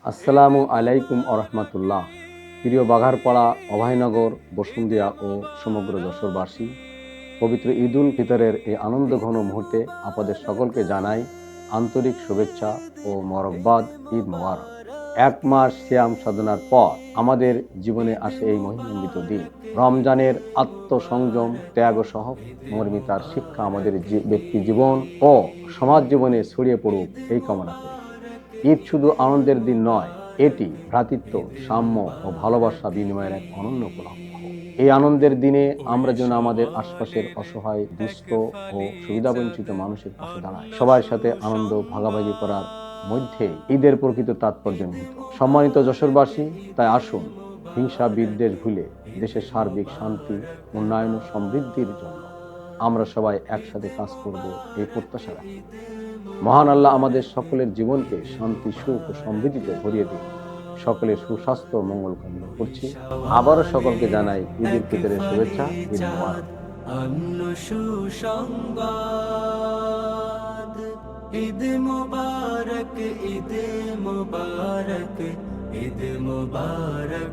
আসসালামু আলাইকুম আরহামাতুল্লাহ। প্রিয় বাঘারপাড়া, অভয়নগর, বসুন্ধিয়া ও সমগ্র যশোরবাসী, পবিত্র ঈদ উল ফিতরের এই আনন্দঘন মুহূর্তে আপনাদের সকলকে জানাই আন্তরিক শুভেচ্ছা ও মোবারকবাদ। ঈদ মোবারক। এক মাস সিয়াম সাধনার পর আমাদের জীবনে আসে এই মহিমান্বিত দিন। রমজানের আত্মসংযম, ত্যাগ ও সহমর্মিতার শিক্ষা আমাদের ব্যক্তি জীবন ও সমাজ জীবনে ছড়িয়ে পড়ুক এই কামনা করি। ঈদ শুধু আনন্দের দিন নয়, এটি ভ্রাতৃত্ব, সাম্য ও ভালোবাসা বিনিময়ের এক অনন্য উপলক্ষ। এই আনন্দের দিনে আমরা যেন আমাদের আশপাশের অসহায়, দুস্থ ও সুবিধাবঞ্চিত মানুষের পাশে দাঁড়াই। সবার সাথে আনন্দ ভাগাভাগি করার মধ্যে ঈদের প্রকৃত তাৎপর্য নিহিত। সম্মানিত যশোরবাসী, তাই আসুন হিংসা বিদ্বেষ ভুলে দেশের সার্বিক শান্তি, উন্নয়ন ও সমৃদ্ধির জন্য আমরা সবাই একসাথে কাজ করব এই প্রত্যাশা রাখি। মহান আল্লাহ আমাদের সকলের জীবনকে শান্তি, সুখ ও সমৃদ্ধিতে ভরিয়ে দিন। সকলের সুস্বাস্থ্য ও মঙ্গল কামনা করছি। আবারও সকলকে জানাই ঈদ উল ফিতরের শুভেচ্ছা। ঈদ মোবারক। ঈদ মুবারক, ঈদ মুবারক, ঈদ মুবারক।